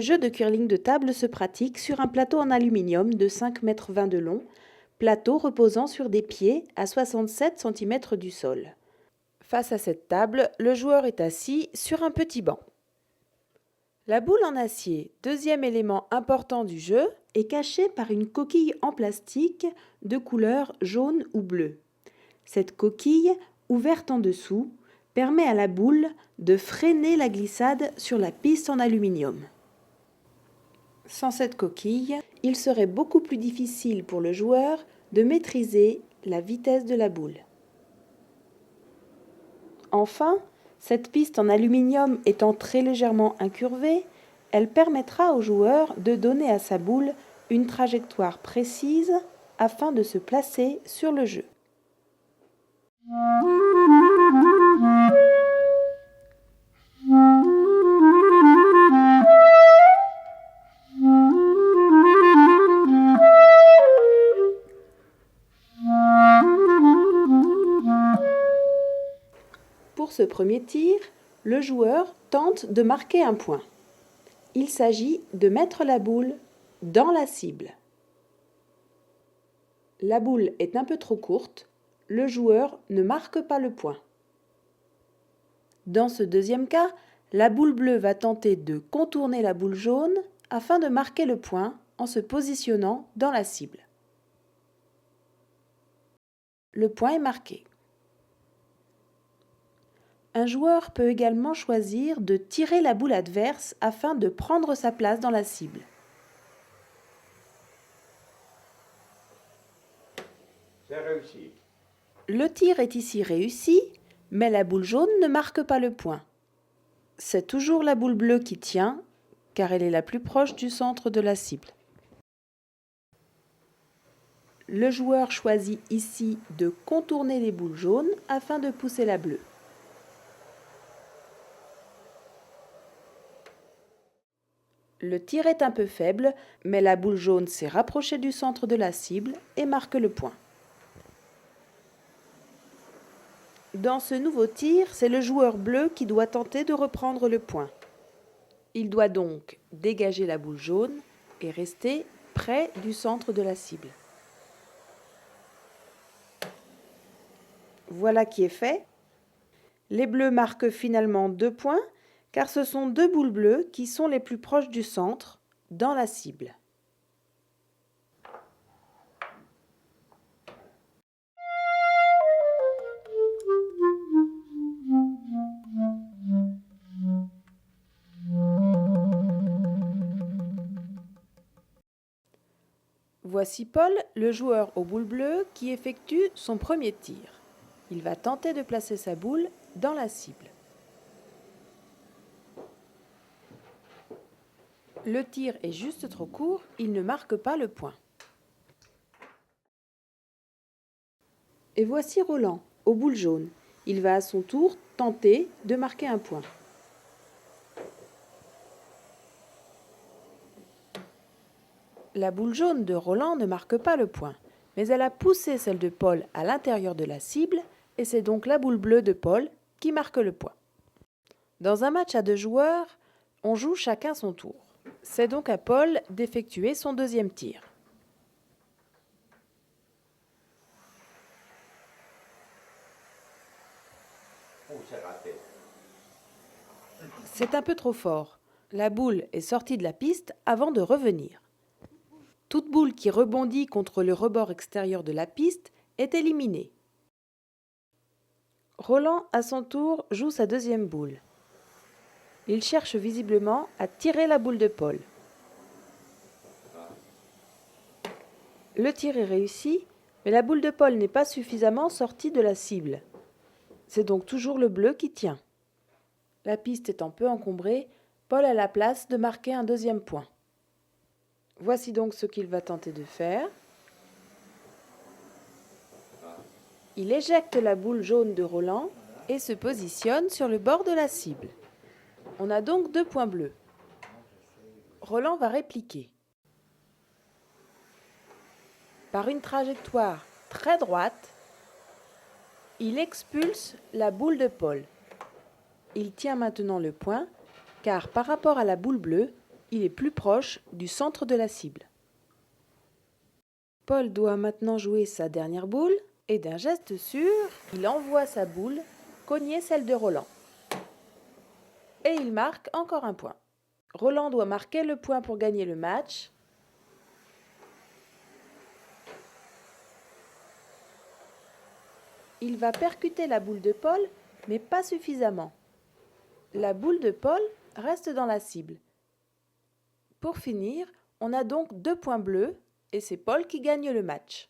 jeu de curling de table se pratique sur un plateau en aluminium de 5,20 m de long, plateau reposant sur des pieds à 67 cm du sol. Face à cette table, le joueur est assis sur un petit banc. La boule en acier, deuxième élément important du jeu, est cachée par une coquille en plastique de couleur jaune ou bleue. Cette coquille, ouverte en dessous, permet à la boule de freiner la glissade sur la piste en aluminium. Sans cette coquille, il serait beaucoup plus difficile pour le joueur de maîtriser la vitesse de la boule. Enfin, cette piste en aluminium étant très légèrement incurvée, elle permettra au joueur de donner à sa boule une trajectoire précise afin de se placer sur le jeu. Pour ce premier tir, le joueur tente de marquer un point. Il s'agit de mettre la boule dans la cible. La boule est un peu trop courte, le joueur ne marque pas le point. Dans ce deuxième cas, la boule bleue va tenter de contourner la boule jaune afin de marquer le point en se positionnant dans la cible. Le point est marqué. Un joueur peut également choisir de tirer la boule adverse afin de prendre sa place dans la cible. C'est réussi. Le tir est ici réussi, mais la boule jaune ne marque pas le point. C'est toujours la boule bleue qui tient, car elle est la plus proche du centre de la cible. Le joueur choisit ici de contourner les boules jaunes afin de pousser la bleue. Le tir est un peu faible, mais la boule jaune s'est rapprochée du centre de la cible et marque le point. Dans ce nouveau tir, c'est le joueur bleu qui doit tenter de reprendre le point. Il doit donc dégager la boule jaune et rester près du centre de la cible. Voilà qui est fait. Les bleus marquent finalement 2 points, car ce sont 2 boules bleues qui sont les plus proches du centre, dans la cible. Voici Paul, le joueur aux boules bleues, qui effectue son premier tir. Il va tenter de placer sa boule dans la cible. Le tir est juste trop court, il ne marque pas le point. Et voici Roland, aux boules jaunes. Il va à son tour tenter de marquer un point. La boule jaune de Roland ne marque pas le point, mais elle a poussé celle de Paul à l'intérieur de la cible, et c'est donc la boule bleue de Paul qui marque le point. Dans un match à 2 joueurs, on joue chacun son tour. C'est donc à Paul d'effectuer son deuxième tir. Oh, c'est raté. C'est un peu trop fort. La boule est sortie de la piste avant de revenir. Toute boule qui rebondit contre le rebord extérieur de la piste est éliminée. Roland, à son tour, joue sa deuxième boule. Il cherche visiblement à tirer la boule de Paul. Le tir est réussi, mais la boule de Paul n'est pas suffisamment sortie de la cible. C'est donc toujours le bleu qui tient. La piste étant peu encombrée, Paul a la place de marquer un deuxième point. Voici donc ce qu'il va tenter de faire. Il éjecte la boule jaune de Roland et se positionne sur le bord de la cible. On a donc 2 points bleus. Roland va répliquer. Par une trajectoire très droite, il expulse la boule de Paul. Il tient maintenant le point, car par rapport à la boule bleue, Il est plus proche du centre de la cible. Paul doit maintenant jouer sa dernière boule et d'un geste sûr, il envoie sa boule cogner celle de Roland. Et il marque encore un point. Roland doit marquer le point pour gagner le match. Il va percuter la boule de Paul, mais pas suffisamment. La boule de Paul reste dans la cible. Pour finir, on a donc 2 points bleus et c'est Paul qui gagne le match.